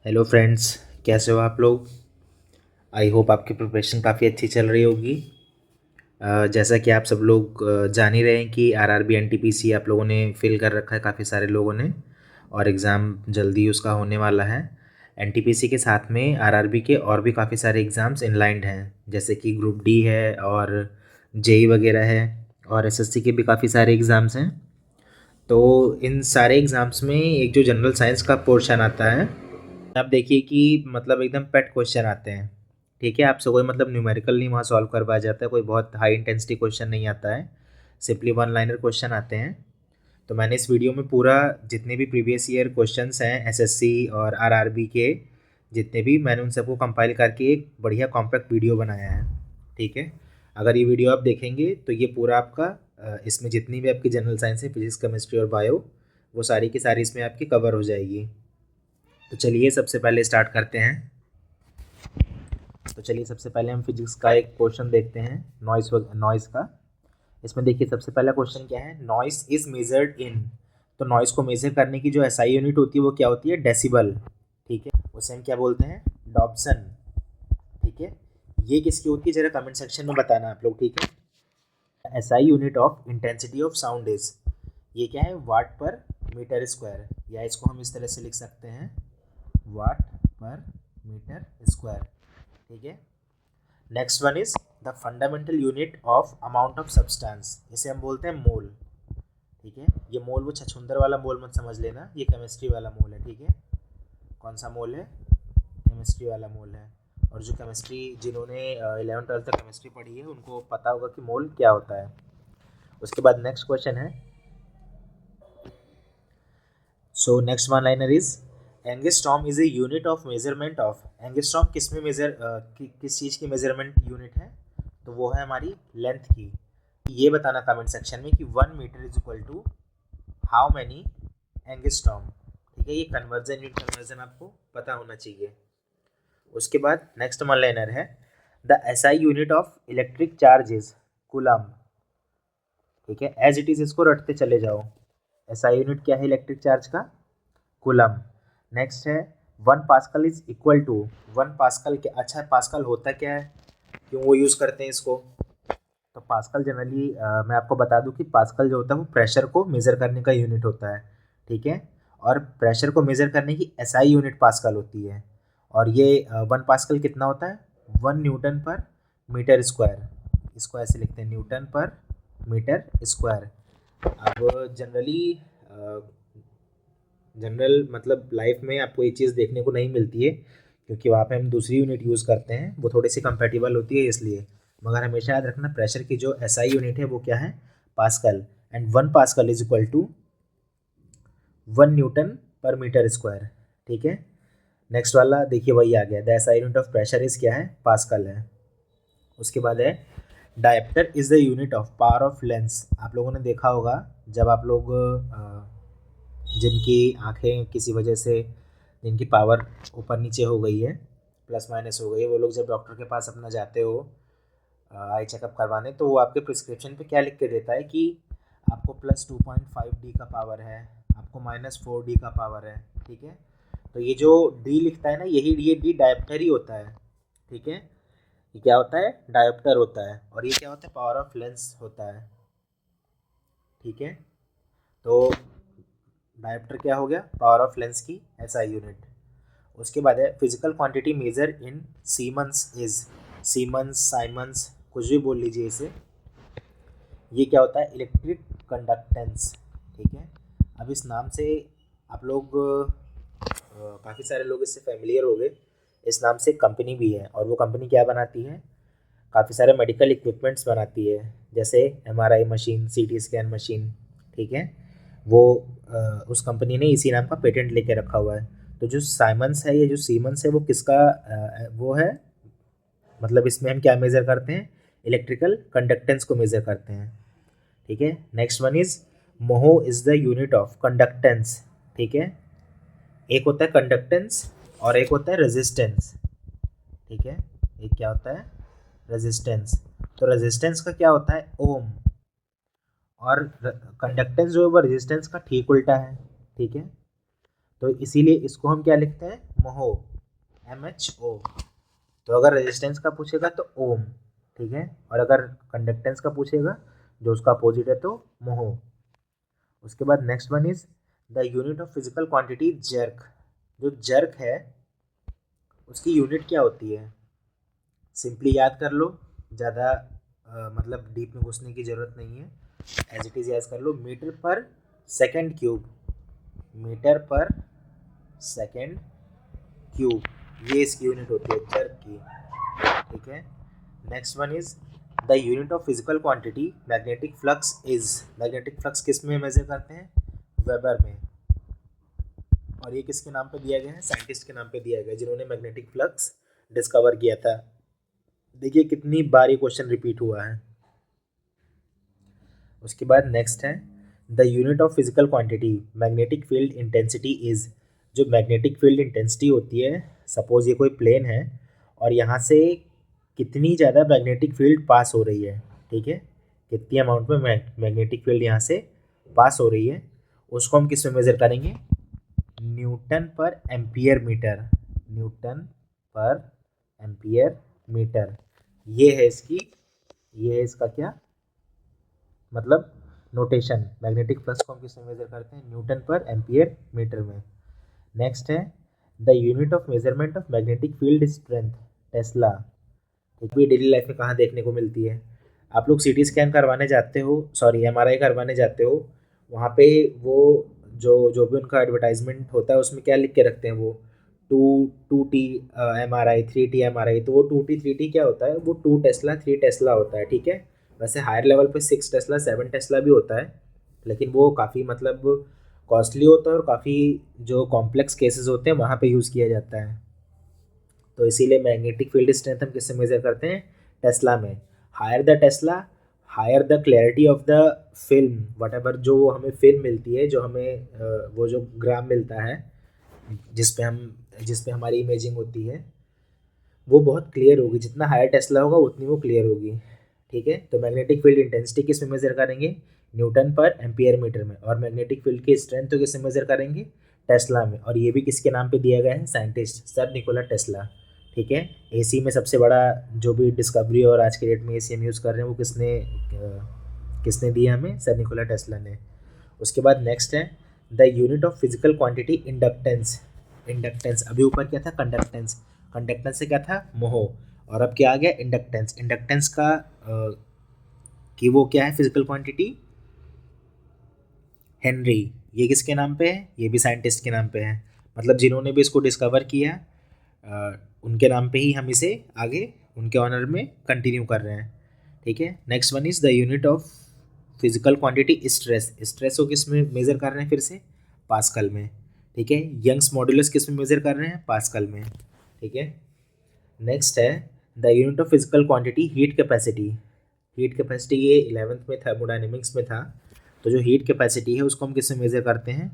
Hello friends, कैसे हो आप लोग। आई होप आपकी प्रिपरेशन काफ़ी अच्छी चल रही होगी। जैसा कि आप सब लोग जान ही रहे हैं कि आरआरबी एनटीपीसी आप लोगों ने फिल कर रखा है काफ़ी सारे लोगों ने, और एग्ज़ाम जल्दी उसका होने वाला है। एनटीपीसी के साथ में आरआरबी के और भी काफ़ी सारे एग्ज़ाम्स इनलाइंड हैं, जैसे कि ग्रुप डी है और जेई वगैरह है, और एसएससी के भी काफ़ी सारे एग्ज़ाम्स हैं। तो इन सारे एग्ज़ाम्स में एक जो जनरल साइंस का पोर्शन आता है, आप देखिए कि मतलब एकदम पेट क्वेश्चन आते हैं। ठीक है, आपसे कोई मतलब न्यूमेरिकल नहीं वहाँ सॉल्व करवाया जाता है, कोई बहुत हाई इंटेंसिटी क्वेश्चन नहीं आता है, सिंपली वन लाइनर क्वेश्चन आते हैं। तो मैंने इस वीडियो में पूरा जितने भी प्रीवियस ईयर क्वेश्चंस हैं एसएससी और आरआरबी के, जितने भी, मैंने उन सबको कंपाइल करके एक बढ़िया कॉम्पैक्ट वीडियो बनाया है। ठीक है, अगर ये वीडियो आप देखेंगे तो ये पूरा आपका इसमें जितनी भी आपकी जनरल साइंस है, फिजिक्स केमिस्ट्री और बायो, वो सारी की सारी इसमें आपकी कवर हो जाएगी। तो चलिए सबसे पहले स्टार्ट करते हैं। तो चलिए सबसे पहले हम फिजिक्स का एक क्वेश्चन देखते हैं, नॉइस का। इसमें देखिए सबसे पहला क्वेश्चन क्या है, नॉइस इज मेजर्ड इन। तो नॉइस को मेजर करने की जो एसआई यूनिट होती है वो क्या होती है, डेसिबल। ठीक है, उसे हम क्या बोलते हैं, डॉप्सन। ठीक है, ये किसकी होती है जरा कमेंट सेक्शन में बताना आप लोग। ठीक है, SI unit of intensity of sound is, ये क्या है, वाट पर मीटर स्क्वायर, या इसको हम इस तरह से लिख सकते हैं, वाट पर मीटर स्क्वायर। ठीक है, next one is the fundamental unit of amount of substance, इसे हम बोलते हैं मोल। ठीक है, ये मोल वो छछूंदर वाला मोल मत समझ लेना, ये केमिस्ट्री वाला मोल है। ठीक है, कौन सा मोल है, केमिस्ट्री वाला मोल है। और जो केमिस्ट्री, जिन्होंने 11th 12th तक केमिस्ट्री पढ़ी है उनको पता होगा कि मोल क्या होता है। उसके बाद नेक्स्ट क्वेश्चन है, so next one liner is angstrom is a unit of measurement of. Angstrom किस में किस चीज़ की मेजरमेंट यूनिट है, तो वो है हमारी लेंथ की। ये बताना कमेंट सेक्शन में कि 1 metre is equal to how many angstrom. ठीक है, ये कन्वर्जन यूनिट कन्वर्जन आपको पता होना चाहिए। उसके बाद नेक्स्ट वन लाइनर है, the SI unit of electric charge is coulomb. ठीक है, एज इट इज इसको रटते चले जाओ। एसआई यूनिट क्या है इलेक्ट्रिक चार्ज का, कूलम। नेक्स्ट है, 1 pascal is equal to, 1 pascal के, अच्छा पास्कल होता क्या है, क्यों वो यूज़ करते हैं इसको। तो पास्कल जनरली मैं आपको बता दूं कि पास्कल जो होता है वो प्रेशर को मेज़र करने का यूनिट होता है। ठीक है, और प्रेशर को मेज़र करने की एसआई यूनिट पास्कल होती है। और ये 1 पास्कल कितना होता है, 1 न्यूटन पर मीटर स्क्वायर। इसको ऐसे लिखते हैं, न्यूटन पर मीटर स्क्वायर। अब जनरल मतलब लाइफ में आपको ये चीज़ देखने को नहीं मिलती है, क्योंकि वहाँ पे हम दूसरी यूनिट यूज़ करते हैं, वो थोड़ी सी कंपेटिबल होती है इसलिए। मगर हमेशा याद रखना, प्रेशर की जो एसआई यूनिट है वो क्या है, pascal. And 1 pascal is equal to 1 newton per metre square. ठीक है, नेक्स्ट वाला देखिए वही आ गया, the SI unit of pressure is क्या है, पास्कल है। उसके बाद है, dioptre is the unit of power of lens. आप लोगों ने देखा होगा जब आप लोग जिनकी आंखें किसी वजह से, जिनकी पावर ऊपर नीचे हो गई है, प्लस माइनस हो गई है, वो लोग जब डॉक्टर के पास अपना जाते हो आई चेकअप करवाने, तो वो आपके प्रिस्क्रिप्शन पे क्या लिख के देता है कि आपको +2.5D का पावर है, आपको -4D का पावर है। ठीक है, तो ये जो डी लिखता है ना, ये डी डायप्टर ही होता है। ठीक है, ये क्या होता है, डायप्टर होता है, और ये क्या होता है, पावर ऑफ लेंस होता है। ठीक है, तो डायप्टर क्या हो गया, पावर ऑफ लेंस की एसआई यूनिट। उसके बाद है, physical quantity measure in siemens is, siemens siemens कुछ भी बोल लीजिए इसे। ये क्या होता है, इलेक्ट्रिक कंडक्टेंस। ठीक है, अब इस नाम से आप लोग काफ़ी सारे लोग इससे फैमिलियर हो गए। इस नाम से कंपनी भी है, और वो कंपनी क्या बनाती है, काफ़ी सारे मेडिकल इक्विपमेंट्स बनाती है, जैसे MRI machine, CT scan machine. ठीक है, वो उस कंपनी ने इसी नाम का पेटेंट लेके रखा हुआ है। तो जो साइमंस है, ये जो सीमंस है, वो किसका वो है, मतलब इसमें हम क्या मेज़र करते हैं, इलेक्ट्रिकल कंडक्टेंस को मेज़र करते हैं। ठीक है, next one is, mho is the unit of conductance. ठीक है, एक होता है कंडक्टेंस और एक होता है रेजिस्टेंस। ठीक है, एक क्या होता है, रेजिस्टेंस। तो रेजिस्टेंस का क्या होता है, ओम, और कंडक्टेंस जो है वो रेजिस्टेंस का ठीक उल्टा है। ठीक है, तो इसीलिए इसको हम क्या लिखते हैं, MHO, MHO। तो अगर रेजिस्टेंस का पूछेगा तो ओम, ठीक है, और अगर कंडक्टेंस का पूछेगा जो उसका अपोजिट है तो MHO। उसके बाद next one is the unit of physical quantity jerk. जो जर्क है उसकी यूनिट क्या होती है, सिंपली याद कर लो, ज़्यादा मतलब डीप में घुसने की ज़रूरत नहीं है, एज इट इज़ याद कर लो, मीटर पर सेकेंड क्यूब, मीटर पर सेकेंड क्यूब, ये इसकी यूनिट होती है जर्क की, ठीक है। Next one is the unit of physical quantity magnetic flux is. Magnetic flux किस में मेजर करते हैं, वेबर में, और ये किसके नाम पे दिया गया है, साइंटिस्ट के नाम पे दिया गया है जिन्होंने मैग्नेटिक फ्लक्स डिस्कवर किया था। देखिए कितनी बार ये क्वेश्चन रिपीट हुआ है। उसके बाद नेक्स्ट है the unit of physical quantity magnetic field intensity is. जो मैग्नेटिक फील्ड इंटेंसिटी होती है, सपोज ये कोई प्लेन है और यहाँ से कितनी ज़्यादा मैग्नेटिक फील्ड पास हो रही है, ठीक है, कितनी अमाउंट में मैग्नेटिक फील्ड यहाँ से पास हो रही है, उसको हम किस में मेजर करेंगे, न्यूटन पर एम्पियर मीटर, न्यूटन पर एम्पियर मीटर। ये है इसका क्या मतलब नोटेशन, मैग्नेटिक फ्लक्स को हम किस में मेजर करते हैं, न्यूटन पर एम्पियर मीटर में। नेक्स्ट है the unit of measurement of magnetic field strength, Tesla. एक भी डेली लाइफ में कहाँ देखने को मिलती है, आप लोग सीटी स्कैन करवाने जाते हो, सॉरी MRI करवाने जाते हो, वहाँ पे वो जो भी उनका एडवर्टाइजमेंट होता है उसमें क्या लिख के रखते हैं, वो 2T MRI 3T MRI, तो वो 2T 3T क्या होता है, वो 2 टेस्ला 3 टेस्ला होता है, ठीक है। वैसे हायर लेवल पे 6 टेस्ला 7 टेस्ला भी होता है, लेकिन वो काफ़ी मतलब कॉस्टली होता है और काफ़ी जो कॉम्प्लेक्स केसेस होते हैं वहाँ पे यूज़ किया जाता है। तो इसीलिए मैग्नेटिक फील्ड स्ट्रेंथ हम किससे मेजर करते हैं, टेस्ला में। Higher the tesla higher the clarity of the film, whatever जो हमें फिल्म मिलती है, जो हमें वो जो ग्राम मिलता है जिस पे हमारी इमेजिंग होती है, वो बहुत क्लियर होगी, जितना हायर टेस्ला होगा उतनी वो क्लियर होगी, ठीक है। तो मैग्नेटिक फील्ड इंटेंसिटी किस में मेजर करेंगे, न्यूटन पर एम्पियर मीटर में, और मैग्नेटिक फील्ड की स्ट्रेंथ तो किस में मेजर करेंगे, टेस्ला में, और ये भी किसके नाम पे दिया गया है, साइंटिस्ट सर निकोला टेस्ला, ठीक है। एसी में सबसे बड़ा जो भी डिस्कवरी और आज के डेट में एसी हम यूज़ कर रहे हैं वो किसने दिया हमें, सर निकोला टेस्ला ने। उसके बाद नेक्स्ट है the unit of physical quantity inductance. Inductance अभी ऊपर क्या था, कंडक्टेंस, कंडक्टेंस से क्या था, मोहो, और अब क्या आ गया, इंडक्टेंस। इंडक्टेंस का कि वो क्या है, फिजिकल क्वांटिटी हेनरी। ये किसके नाम पे है, ये भी साइंटिस्ट के नाम पे है, मतलब जिन्होंने भी इसको डिस्कवर किया उनके नाम पे ही हम इसे आगे उनके ऑनर में कंटिन्यू कर रहे हैं, ठीक है। Next one is the unit of physical quantity stress. Stress को किस में मेजर कर रहे हैं, फिर से पास्कल में, ठीक है। यंग्स मॉड्यूलस किस में मेजर कर रहे हैं, पास्कल में, ठीक है। नेक्स्ट है the unit of physical quantity heat capacity. Heat capacity ये 11th में थर्मोडायनेमिक्स में था, तो जो हीट कैपेसिटी है उसको हम किससे मेजर करते हैं,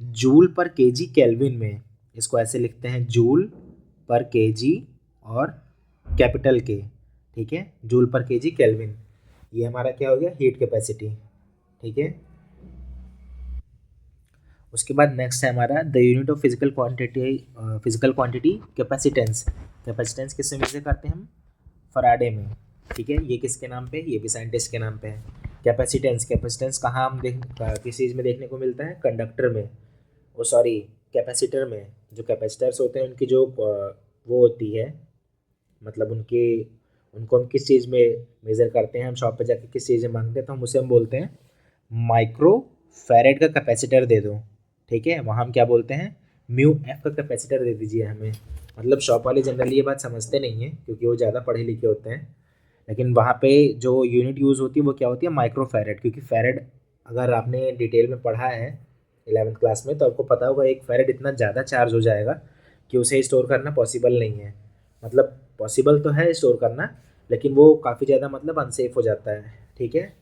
जूल पर केजी केल्विन में। इसको ऐसे लिखते हैं जूल पर केजी और कैपिटल के, ठीक है, जूल पर केजी केल्विन। ये हमारा क्या हो गया, हीट कैपेसिटी, ठीक है। उसके बाद नेक्स्ट है हमारा the unit of physical quantity capacitance. Capacitance किससे मेजर करते हैं हम, फराडे में, ठीक है। ये किसके नाम पे, ये भी साइंटिस्ट के नाम पे है। कैपेसिटेंस, कैपेसिटेंस कहाँ हम किस चीज़ में देखने को मिलता है, कंडक्टर में, वो सॉरी कैपेसिटर में। जो कैपेसिटर्स होते हैं उनकी जो वो होती है, मतलब उनको हम किस चीज़ में मेज़र करते हैं, हम शॉप पे जाके किस चीज़ में मांगते हैं, तो हम उसे हम बोलते हैं माइक्रो फैरेड का कैपेसिटर दे दो, ठीक है। वहाँ हम क्या बोलते हैं, म्यू एफ का कैपेसिटर दे दीजिए हमें। मतलब शॉप वाले जनरली ये बात समझते नहीं हैं क्योंकि वो ज़्यादा पढ़े लिखे होते हैं, लेकिन वहाँ पे जो यूनिट यूज़ होती है वो क्या होती है, माइक्रो फैरेड। क्योंकि फैरेड अगर आपने डिटेल में पढ़ा है 11th क्लास में तो आपको पता होगा एक फैरेड इतना ज़्यादा चार्ज हो जाएगा कि उसे स्टोर करना पॉसिबल नहीं है। मतलब पॉसिबल तो है स्टोर करना, लेकिन वो काफ़ी ज़्यादा मतलब अनसेफ हो जाता है, ठीक है,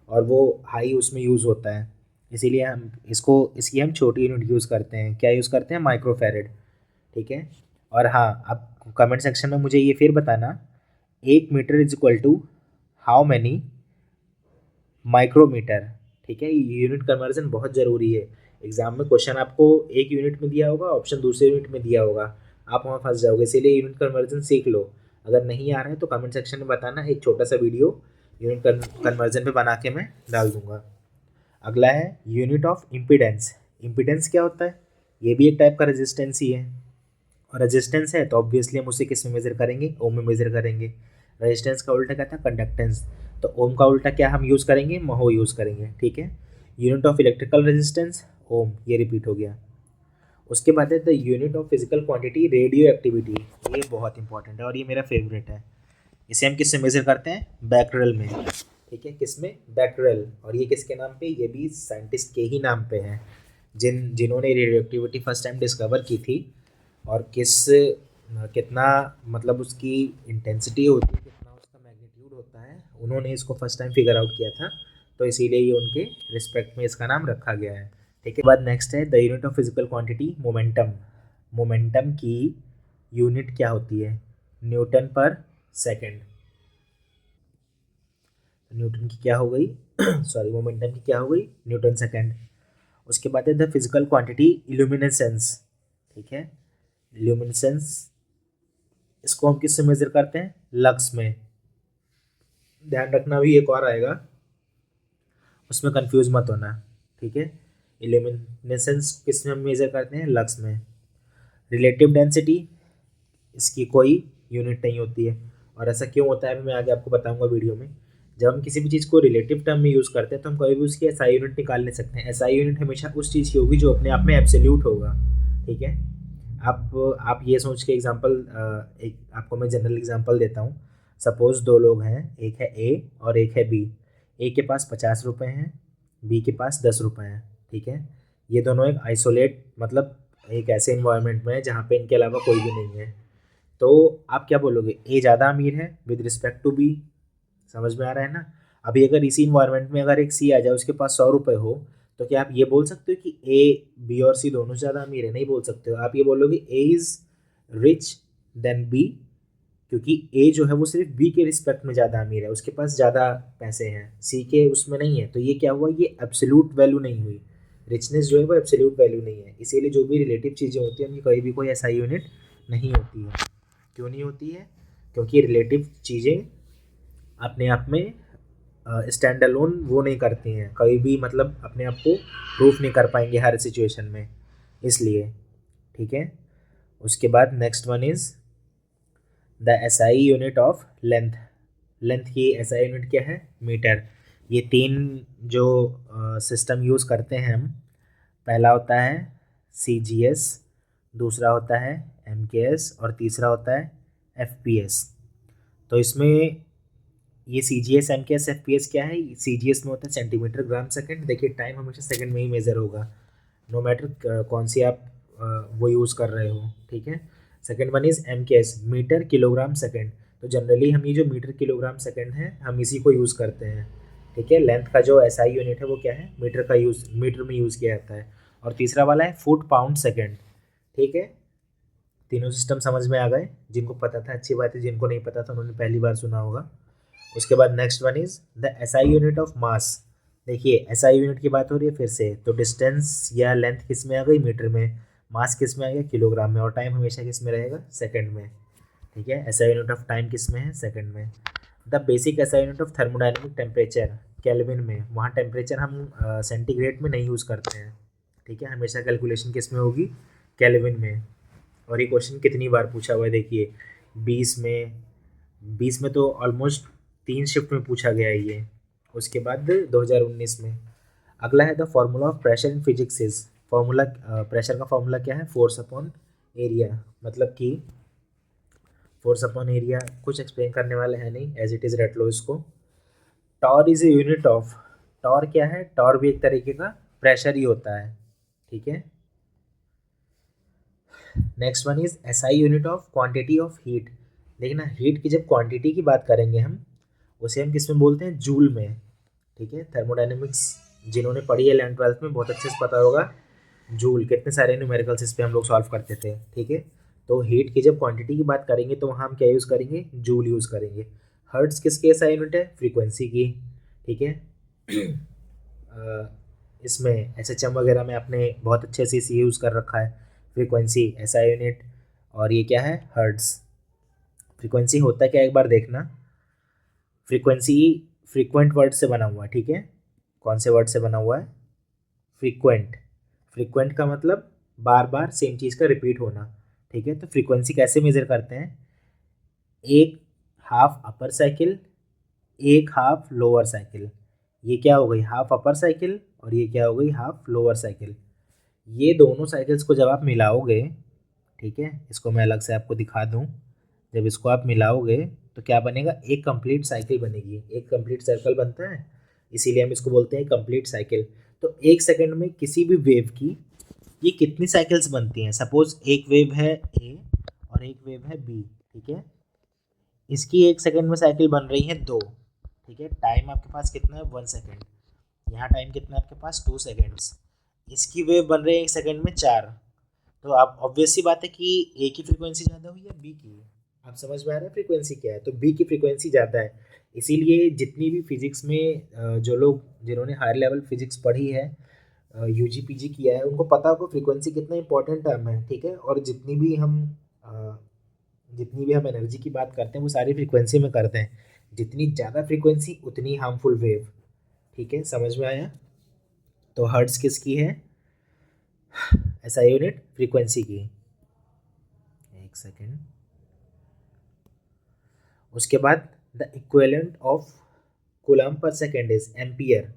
और वो हाई उसमें यूज़ होता है। इसीलिए इसकी हम छोटी यूनिट यूज़ करते हैं, क्या यूज़ करते हैं, माइक्रो फैरेड, ठीक है। और हाँ, अब कमेंट सेक्शन में मुझे ये फिर बताना 1 metre is equal to how many micrometre, ठीक है। ये यूनिट कन्वर्जन बहुत ज़रूरी है। एग्जाम में क्वेश्चन आपको एक यूनिट में दिया होगा, ऑप्शन दूसरे यूनिट में दिया होगा, आप वहाँ फंस जाओगे। इसीलिए यूनिट कन्वर्जन सीख लो। अगर नहीं आ रहा है तो कमेंट सेक्शन में बताना, एक छोटा सा वीडियो यूनिट कन्वर्जन पे बना के मैं डाल दूंगा। अगला है यूनिट ऑफ इम्पीडेंस। इम्पीडेंस क्या होता है? ये भी एक टाइप का रेजिस्टेंस ही है, और रेजिस्टेंस है तो ऑब्वियसली हम उसे किस में मेजर करेंगे? ओम में मेजर करेंगे। रेजिस्टेंस का उल्टा क्या था? कंडक्टेंस। तो ओम का उल्टा क्या हम यूज़ करेंगे? महो यूज़ करेंगे। ठीक है। यूनिट ऑफ इलेक्ट्रिकल रेजिस्टेंस ओम, ये रिपीट हो गया। उसके बाद है the unit of physical quantity radio activity. ये बहुत इंपॉर्टेंट है और ये मेरा फेवरेट है। इसे हम किससे मेजर करते हैं? बैक्यूरेल में। ठीक है, किसमें? बैक्यूरेल। और ये किसके नाम पे? ये भी साइंटिस्ट के ही नाम पे है, जिन्होंने radio activity first time discover की थी। और कितना मतलब उसकी इंटेंसिटी होती है, कितना उसका मैग्नीट्यूड होता है, उन्होंने इसको फर्स्ट टाइम फिगर आउट किया था। तो इसीलिए ये उनके रिस्पेक्ट में इसका नाम रखा गया है। ठीक है। बाद नेक्स्ट है the unit of physical quantity momentum. Momentum की यूनिट क्या होती है? न्यूटन पर सेकेंड। न्यूटन की क्या हो गई? सॉरी, मोमेंटम की क्या हो गई? Newton second. उसके बाद है द फिजिकल क्वांटिटी इल्यूमिनेसेंस। ठीक है। इल्यूमिनेसेंस, इसको हम किससे मेजर करते हैं? लक्स में। ध्यान रखना, भी एक और आएगा, उसमें कंफ्यूज मत होना। ठीक है। इल्यूमिनेसेंस किस में हम मेजर करते हैं? लक्स में। रिलेटिव डेंसिटी, इसकी कोई यूनिट नहीं होती है, और ऐसा क्यों होता है मैं आगे आपको बताऊंगा वीडियो में। जब हम किसी भी चीज़ को रिलेटिव टर्म में यूज़ करते हैं तो हम कभी भी उसकी एसआई यूनिट निकाल नहीं सकते हैं। एसआई यूनिट हमेशा उस चीज़ की होगी जो अपने आप में एब्सोल्यूट होगा। ठीक है। आप ये सोच के एग्जांपल, एक आपको मैं जनरल एग्जांपल देता हूँ। सपोज दो लोग हैं, एक है ए और एक है बी। ए के पास 50 रुपये हैं, बी के पास 10 रुपये हैं। ठीक है। ये दोनों एक आइसोलेट, मतलब एक ऐसे इन्वायरमेंट में है जहाँ पे इनके अलावा कोई भी नहीं है। तो आप क्या बोलोगे? ए ज़्यादा अमीर है विद रिस्पेक्ट टू बी। समझ में आ रहा है ना? अभी अगर इसी इन्वायरमेंट में अगर एक सी आ जाए, उसके पास 100 रुपये हो, तो क्या आप ये बोल सकते हो कि ए, बी और सी दोनों से ज़्यादा अमीर है? नहीं बोल सकते हो। आप ये बोलोगे A is rich than B, क्योंकि ए जो है वो सिर्फ बी के रिस्पेक्ट में ज़्यादा अमीर है, उसके पास ज़्यादा पैसे हैं, सी के उसमें नहीं है। तो ये क्या हुआ? ये एब्सोल्यूट वैल्यू नहीं हुई। रिचनेस जो है वो एब्सोल्यूट वैल्यू नहीं है। इसीलिए जो भी रिलेटिव चीज़ें होती हैं उनकी कहीं भी कोई ऐसा यूनिट नहीं होती है। क्यों नहीं होती है? क्योंकि रिलेटिव चीज़ें अपने आप में स्टैंड अलोन वो नहीं करती हैं कभी भी, मतलब अपने आप को प्रूफ नहीं कर पाएंगे हर सिचुएशन में, इसलिए। ठीक है। उसके बाद next one is the SI unit of length. Length की एसआई यूनिट क्या है? मीटर। ये तीन जो सिस्टम यूज़ करते हैं हम, पहला होता है सीजीएस, दूसरा होता है एमकेएस और तीसरा होता है एफपीएस। तो इसमें ये सी जी एस, एम के एस, एफ पी एस क्या है? सी जी एस में होता है सेंटीमीटर ग्राम सेकंड। देखिए टाइम हमेशा सेकंड में ही मेजर होगा, नो मैटर कौन सी आप वो यूज़ कर रहे हो। ठीक है। सेकंड वन इज़ एम के एस, मीटर किलोग्राम सेकंड। तो जनरली हम ये जो मीटर किलोग्राम सेकंड है हम इसी को यूज़ करते हैं। ठीक है। लेंथ का जो एस आई यूनिट है वो क्या है? मीटर का यूज़, मीटर में यूज़ किया जाता है। और तीसरा वाला है फुट पाउंड सेकंड। ठीक है। तीनों सिस्टम समझ में आ गए? जिनको पता था अच्छी बात है, जिनको नहीं पता था उन्होंने पहली बार सुना होगा। उसके बाद next one is the SI unit of mass. देखिए एसआई यूनिट की बात हो रही है फिर से, तो डिस्टेंस या लेंथ किस में आ गई? मीटर में। मास किस में आ गया? किलोग्राम में। और टाइम हमेशा किस में रहेगा? सेकंड में। ठीक है। एसआई यूनिट ऑफ टाइम किस में है? सेकंड में। The basic SI unit of thermodynamic temperature, kelvin में। वहाँ टेम्परेचर हम सेंटीग्रेड में नहीं यूज़ करते हैं। ठीक है। हमेशा कैलकुलेशन किस में होगी? केल्विन में। और ये क्वेश्चन कितनी बार पूछा हुआ है देखिए, 20 में तो ऑलमोस्ट 3 शिफ्ट में पूछा गया है ये। उसके बाद 2019 में। अगला है the formula of pressure in physics is. Formula, pressure का फॉर्मूला क्या है? Force upon area. मतलब कि फोर्स अपॉन एरिया कुछ एक्सप्लेन करने वाले हैं नहीं, एज इट इज़ रट लो इसको। Torr is a unit of, torr क्या है? टॉर भी एक तरीके का प्रेशर ही होता है। ठीक है। Next one is SI unit of quantity of heat. देखना, हीट की जब क्वांटिटी की बात करेंगे हम, उसे हम किस में बोलते हैं? जूल में। ठीक है। थर्मोडायनेमिक्स जिन्होंने पढ़ी है 11th-12th में बहुत अच्छे से पता होगा। जूल, कितने सारे न्यूमेरिकल्स इस पे हम लोग सॉल्व करते थे। ठीक है। तो हीट की जब क्वांटिटी की बात करेंगे तो वहाँ हम क्या यूज़ करेंगे? जूल यूज़ करेंगे। हर्ट्स किसकी एसआई यूनिट है? फ्रीक्वेंसी की। ठीक है। इसमें एसएचएम वगैरह में आपने बहुत अच्छे से इसे यूज़ कर रखा है, फ्रीक्वेंसी एसआई यूनिट, और ये क्या है, हर्ट्ज़। फ्रीक्वेंसी होता क्या है एक बार देखना, फ्रीक्वेंसी फ्रीक्वेंट वर्ड से बना हुआ है, ठीक है। कौन से वर्ड से बना हुआ है, फ्रीक्वेंट। फ्रीक्वेंट का मतलब बार बार सेम चीज़ का रिपीट होना, ठीक है। तो फ्रीक्वेंसी कैसे मेज़र करते हैं, एक हाफ अपर साइकिल, एक हाफ लोअर साइकिल। ये क्या हो गई, हाफ अपर साइकिल, और ये क्या हो गई, हाफ लोअर साइकिल। ये दोनों साइकिल्स को जब आप मिलाओगे, ठीक है, इसको मैं अलग से आपको दिखा दूँ, जब इसको आप मिलाओगे तो क्या बनेगा, एक कंप्लीट साइकिल बनेगी, एक कंप्लीट सर्कल बनता है, इसीलिए हम इसको बोलते हैं कंप्लीट साइकिल। तो एक सेकंड में किसी भी वेव की ये कितनी साइकिल्स बनती हैं, सपोज एक वेव है ए और एक वेव है बी, ठीक है। इसकी एक सेकंड में साइकिल बन रही है दो, ठीक है। टाइम आपके पास कितना है, 1 सेकेंड। यहाँ टाइम कितना है आपके पास, 2 सेकेंड्स। इसकी वेव बन रही है एक सेकंड में 4। तो आप ऑब्वियस सी बात है कि ए की फ्रीक्वेंसी ज़्यादा हुई या बी की, आप समझ में आ रहा है फ्रीक्वेंसी क्या है, तो बी की फ्रीक्वेंसी ज़्यादा है। इसीलिए जितनी भी फिजिक्स में जो लोग जिन्होंने हायर लेवल फिजिक्स पढ़ी है, यूजी पीजी किया है, उनको पता होगा फ्रीक्वेंसी कितना इंपॉर्टेंट टर्म है, ठीक है। और जितनी भी हम एनर्जी की बात करते हैं वो सारी फ्रीक्वेंसी में करते हैं, जितनी ज़्यादा फ्रीक्वेंसी उतनी हार्मफुल वेव, ठीक है, समझ में आया। तो हर्ट्ज किसकी है, ऐसा यूनिट फ्रीक्वेंसी की। एक सेकेंड, उसके बाद the equivalent of coulomb per second is ampere.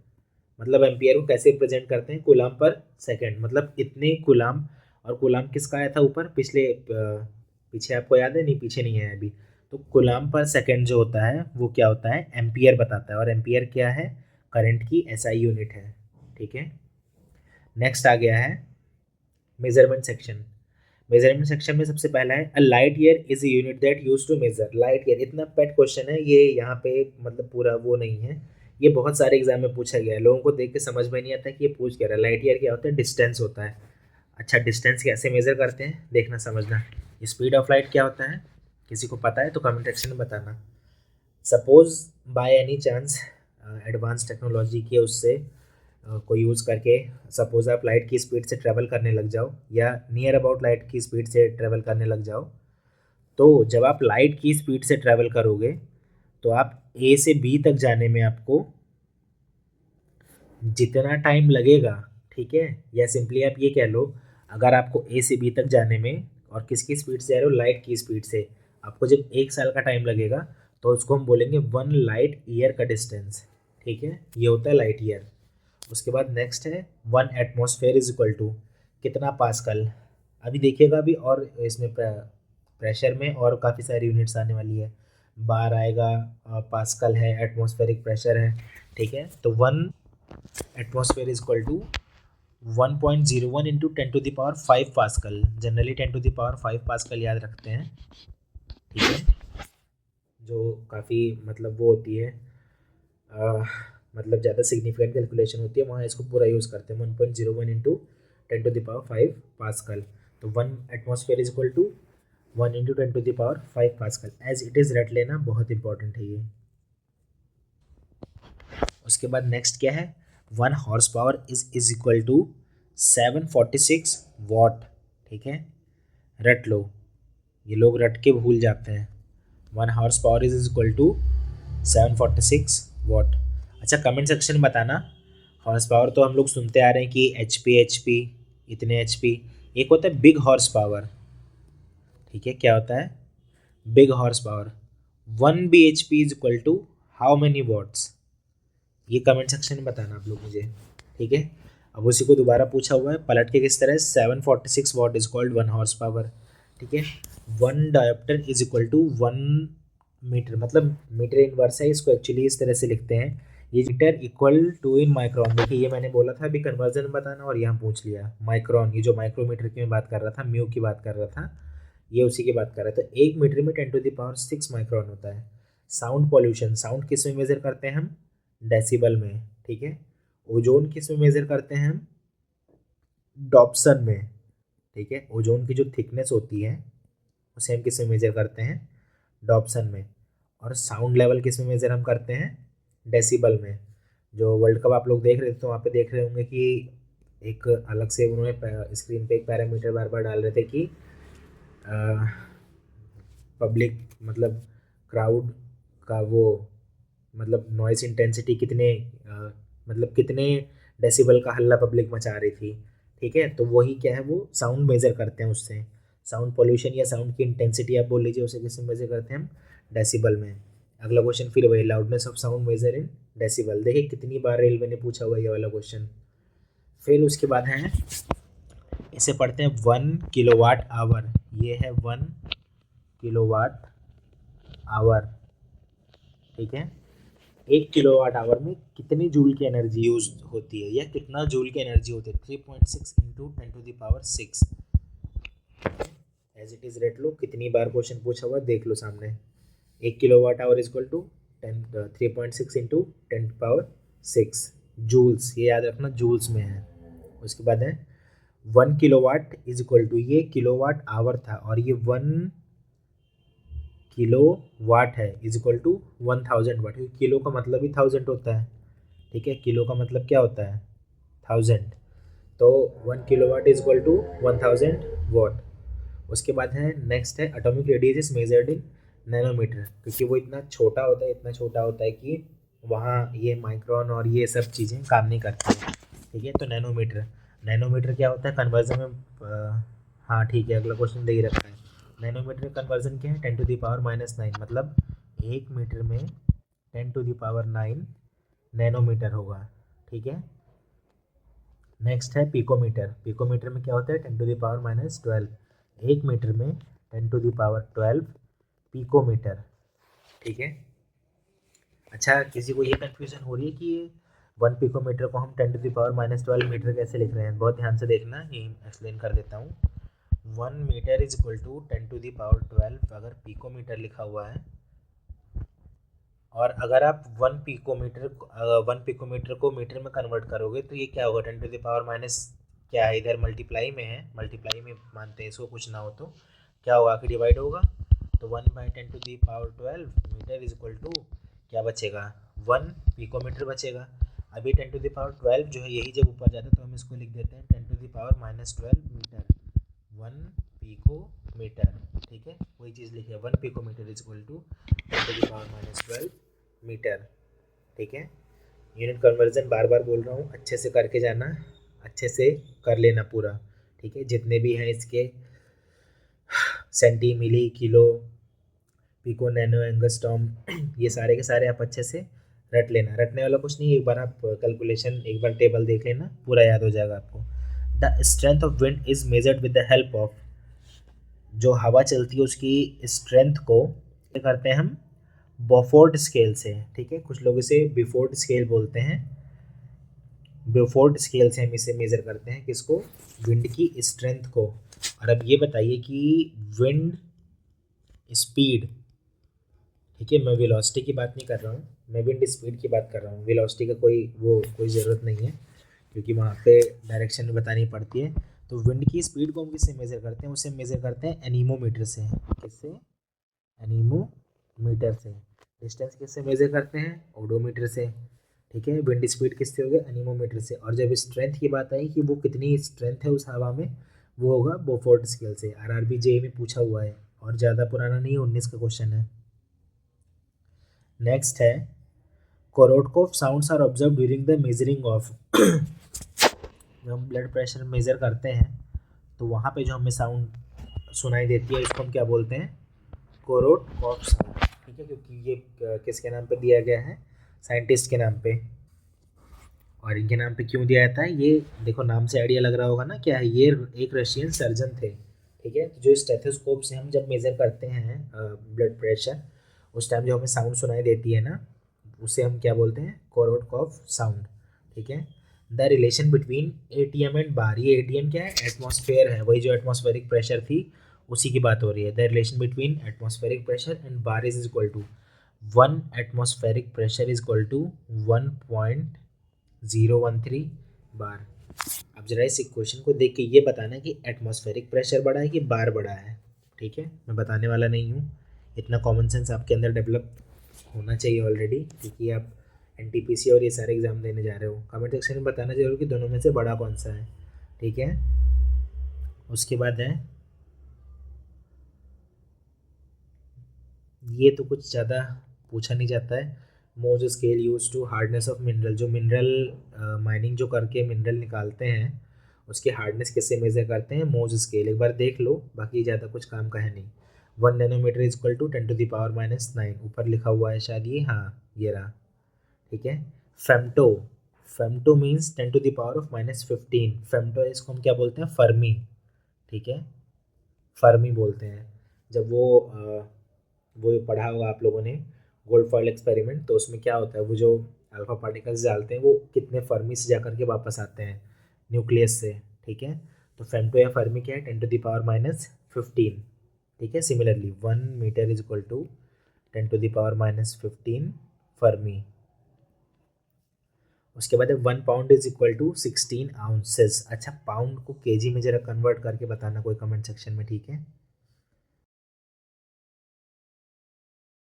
मतलब एम्पियर को कैसे रिप्रेजेंट करते हैं, कूलम पर सेकेंड, मतलब इतने कूलम। और कूलम किसका आया था ऊपर, पीछे आपको याद है, नहीं पीछे नहीं है अभी। तो कूलम पर सेकेंड जो होता है वो क्या होता है, एम्पियर बताता है, और एम्पियर क्या है, करंट की एसआई यूनिट है, ठीक है। नेक्स्ट आ गया है मेजरमेंट सेक्शन। मेजरमेंट सेक्शन में सबसे पहला है, a light year is a unit that use to measure. Light year इतना पेट क्वेश्चन है ये, यहाँ पे मतलब पूरा वो नहीं है, ये बहुत सारे एग्जाम में पूछा गया है, लोगों को देख के समझ में नहीं आता कि ये पूछ क्या रहा है। लाइट ईयर क्या होता है, डिस्टेंस होता है। अच्छा, डिस्टेंस कैसे मेजर करते हैं, देखना समझना। स्पीड ऑफ लाइट क्या होता है, किसी को पता है तो कमेंट सेक्शन में बताना। Suppose by any chance advance technology के उससे को यूज़ करके, सपोज आप लाइट की स्पीड से ट्रैवल करने लग जाओ, या नियर अबाउट लाइट की स्पीड से ट्रैवल करने लग जाओ, तो जब आप लाइट की स्पीड से ट्रैवल करोगे तो आप ए से बी तक जाने में आपको जितना टाइम लगेगा, ठीक है, या सिंपली आप ये कह लो, अगर आपको ए से बी तक जाने में, और किसकी स्पीड से जा रहे हो, लाइट की स्पीड से, आपको जब 1 साल का टाइम लगेगा, तो उसको हम बोलेंगे 1 लाइट ईयर का डिस्टेंस, ठीक है। ये होता है लाइट ईयर। उसके बाद नेक्स्ट है 1 एटमॉस्फेयर इज इक्वल टू कितना पास्कल। अभी देखिएगा, अभी और इसमें प्रेशर में और काफ़ी सारी यूनिट्स आने वाली है, बार आएगा, पास्कल है, एटमॉस्फेरिक प्रेशर है, ठीक है। तो 1 atmosphere is equal to 1.01 into 10⁵ pascal. Generally 10⁵ pascal याद रखते हैं, ठीक है, जो काफ़ी मतलब वो होती है, मतलब ज़्यादा सिग्निफिकेंट कैलकुलेशन होती है, वहाँ इसको पूरा यूज़ करते हैं, 1.01 इंटू 10⁵ पास्कल। तो 1 atmosphere is equal to 1 into 10⁵ pascal, as it is रट लेना, बहुत इंपॉर्टेंट है ये। उसके बाद नेक्स्ट क्या है, 1 horse power is equal to 746 watt, ठीक है, रट लो, ये लोग रट के भूल जाते हैं। 1 horse power is equal to 746 watt. अच्छा, कमेंट सेक्शन में बताना, हॉर्स पावर तो हम लोग सुनते आ रहे हैं कि एच पी इतने HP। एक होता है बिग हॉर्स पावर, ठीक है, क्या होता है big horse power, 1 bhp is equal to how many watts. ये कमेंट सेक्शन में बताना आप लोग मुझे, ठीक है। अब उसी को दोबारा पूछा हुआ है पलट के किस तरह, 746 watt is called 1 horse power, ठीक है। 1 dioptre is equal to 1 metre, मतलब मीटर इनवर्स है, इसको एक्चुअली इस तरह से लिखते हैं, ये metre equal to in micron. देखिए ये मैंने बोला था अभी कन्वर्जन बताना, और यहाँ पूछ लिया माइक्रोन, ये जो माइक्रोमीटर की मैं बात कर रहा था, म्यू की बात कर रहा था, ये उसी की बात कर रहा है। तो 1 मीटर में 10⁶ माइक्रोन होता है। साउंड पॉल्यूशन, साउंड किस में मेजर करते हैं हम, डेसिबल में, ठीक है। ओजोन किस में मेजर करते हैं हम, डॉप्सन में, ठीक है। ओजोन की जो थिकनेस होती है उसे हम किस में मेजर करते हैं, डॉप्सन में। और साउंड लेवल किस में मेजर हम करते हैं, डेसिबल में। जो वर्ल्ड कप आप लोग देख रहे थे तो वहाँ पे देख रहे होंगे कि एक अलग से उन्होंने स्क्रीन पे एक पैरामीटर बार बार डाल रहे थे कि पब्लिक मतलब क्राउड का वो मतलब नॉइस इंटेंसिटी कितने मतलब कितने डेसिबल का हल्ला पब्लिक मचा रही थी। ठीक है, तो वही क्या है, वो साउंड मेज़र करते हैं उससे। साउंड पोल्यूशन या साउंड की इंटेंसिटी आप बोल लीजिए, उसे किससे मेज़र करते हैं हम? डेसिबल में। अगला क्वेश्चन फिर वही, loudness of sound measure in decibel. देखिए कितनी बार रेलवे ने पूछा हुआ ये वाला क्वेश्चन। फिर उसके बाद है, इसे पढ़ते हैं 1 किलोवाट आवर। ये है 1 किलोवाट आवर। ठीक है, 1 किलोवाट आवर में कितनी जूल की एनर्जी यूज होती है या कितना जूल की एनर्जी होती है? 3.6 इंटू 10⁶। एज इट इज रेट लो, कितनी बार क्वेश्चन पूछा हुआ देख लो सामने। 1 kilowatt hour is equal to 3.6 into 10⁶ joules, ये याद रखना जूल्स में है। उसके बाद है 1 किलोवाट इज इक्वल टू, ये किलोवाट आवर था और ये 1 किलोवाट है, इज इक्वल टू 1000 वाट, क्योंकि किलो का मतलब ही 1000 होता है। ठीक है, किलो का मतलब क्या होता है? 1000। तो 1 kilowatt is equal to 1000 watt. उसके बाद है नेक्स्ट है atomic radius is measured in nanometre, क्योंकि वो इतना छोटा होता है, इतना छोटा होता है कि वहाँ ये माइक्रोन और ये सब चीज़ें काम नहीं करती है। ठीक है, तो नैनोमीटर, नैनोमीटर क्या होता है कन्वर्जन में? हाँ ठीक है, अगला क्वेश्चन दे ही रखा है। नैनोमीटर कन्वर्जन क्या है? 10⁻⁹ मतलब 1 मीटर में 10⁻⁹ नैनोमीटर होगा। ठीक है, नेक्स्ट है पिकोमीटर। पिकोमीटर में क्या होता है? 10⁻⁻12। 1 मीटर में 10⁻12 पिकोमीटर। ठीक है, अच्छा किसी को ये कन्फ्यूजन हो रही है कि 1 पिकोमीटर को हम 10⁻⁻12 मीटर कैसे लिख रहे हैं? बहुत ध्यान से देखना, ये एक्सप्लेन कर देता हूँ। 1 मीटर इज इक्वल टू 10⁻12 अगर पिकोमीटर लिखा हुआ है, और अगर आप 1 पिकोमीटर को मीटर में कन्वर्ट करोगे तो ये क्या होगा? 10⁻⁻, क्या है इधर मल्टीप्लाई में है, मल्टीप्लाई में मानते हैं इसको, कुछ ना हो तो क्या होगा कि डिवाइड होगा। तो 1/10⁻12 मीटर इज इक्वल टू क्या बचेगा? 1 पिकोमीटर बचेगा। अभी 10⁻12 जो है यही जब ऊपर जाता है तो हम इसको लिख देते हैं 10⁻12 मीटर, 1 पिकोमीटर। ठीक है, वही चीज़ लिखे 1 picometre is equal to 10⁻12 metre. ठीक है, यूनिट कन्वर्जन बार बार बोल रहा हूँ, अच्छे से करके जाना, अच्छे से कर लेना पूरा। ठीक है, जितने भी हैं इसके सेंटी, मिली, किलो, पिको, नैनो, एंगस्ट्रॉम, ये सारे के सारे आप अच्छे से रट लेना। रटने वाला कुछ नहीं, एक बार आप कैलकुलेशन, एक बार टेबल देख लेना, पूरा याद हो जाएगा आपको। The strength of wind is measured with the help of, जो हवा चलती है उसकी स्ट्रेंथ को करते हैं हम बोफोर्ड स्केल से। ठीक है, कुछ लोग इसे बिफोर्ड स्केल बोलते हैं। बिफोर्ड स्केल से हम इसे मेज़र करते हैं, किसको? विंड की स्ट्रेंथ को। और अब ये बताइए कि विंड स्पीड, ठीक है, मैं वेलोसिटी की बात नहीं कर रहा हूँ, मैं विंड स्पीड की बात कर रहा हूँ। वेलोसिटी का कोई ज़रूरत नहीं है, क्योंकि वहाँ पे डायरेक्शन बतानी पड़ती है। तो विंड की स्पीड को हम किससे मेज़र करते हैं? उसे मेज़र करते हैं एनीमोमीटर से। किससे? एनीमोमीटर से। डिस्टेंस किससे मेज़र करते हैं? ओडोमीटर से। ठीक है, विंड स्पीड किससे हो गया? एनीमोमीटर से। और जब स्ट्रेंथ की बात आई कि वो कितनी स्ट्रेंथ है उस हवा में, वो होगा बोफोर्ड स्केल से। आरआरबी जेईई में पूछा हुआ है और ज़्यादा पुराना नहीं है, 19 का क्वेश्चन है। नेक्स्ट है Korotkoff sounds are observe during the measuring of, जब हम ब्लड प्रेशर मेज़र करते हैं तो वहाँ पे जो हमें साउंड सुनाई देती है इसको हम क्या बोलते हैं? Korotkoff sound. ठीक है, क्योंकि ये किसके नाम पे दिया गया है? साइंटिस्ट के नाम पे। और इनके नाम पे क्यों दिया जाता है? ये देखो नाम से आइडिया लग रहा होगा ना क्या है, ये एक रशियन सर्जन थे। ठीक है, तो जो स्टेथोस्कोप से हम जब मेज़र करते हैं ब्लड प्रेशर, उस टाइम जो हमें साउंड सुनाई देती है ना, उसे हम क्या बोलते हैं? Korotkoff sound. ठीक है, the relation between ATM and bar, ये एटीएम क्या है? एटमॉस्फेयर है, वही जो एटमॉस्फेरिक प्रेशर थी उसी की बात हो रही है। The relation between atmospheric pressure and bar is equal to 1 atmospheric pressure is equal to 1.013 bar. अब जरा इस इक्वेशन को देख के ये बताना कि एटमॉस्फेरिक प्रेशर बढ़ा है कि बार बढ़ा है। ठीक है, मैं बताने वाला नहीं हूँ, इतना कॉमन सेंस आपके अंदर डेवलप होना चाहिए ऑलरेडी, क्योंकि आप एनटीपीसी और ये सारे एग्ज़ाम देने जा रहे हो, कमेंट सेक्शन में बताना जरूर कि दोनों में से बड़ा कौन सा है, ठीक है। उसके बाद है, ये तो कुछ ज़्यादा पूछा नहीं जाता है, Mohs scale use to hardness of mineral, जो मिनरल माइनिंग जो करके मिनरल निकालते हैं उसकी हार्डनेस किससे मेजर करते हैं, मोज स्केल, एक बार देख लो, बाकी ज़्यादा कुछ काम का है नहीं। 1 नैनोमीटर इज इक्वल टू 10⁻⁹, ऊपर लिखा हुआ है शायद ये, हाँ ये रहा, ठीक है। फेम्टो, फेम्टो मीन्स 10⁻⁻15, फेम्टो इसको हम क्या बोलते हैं, फर्मी, ठीक है, फर्मी बोलते हैं। जब वो पढ़ा होगा आप लोगों ने गोल्ड फॉइल एक्सपेरिमेंट, तो उसमें क्या होता है, वो जो अल्फा पार्टिकल्स डालते हैं वो कितने फर्मी से जा करके वापस आते हैं न्यूक्लियस से, ठीक है। तो फेम्टो या फर्मी क्या है, 10⁻⁻15, ठीक है। Similarly 1 metre is equal to 10⁻⁻15 fermi. उसके बाद है 1 pound is equal to 16 ounces. अच्छा, पाउंड को केजी में जरा कन्वर्ट करके बताना कोई कमेंट सेक्शन में, ठीक है।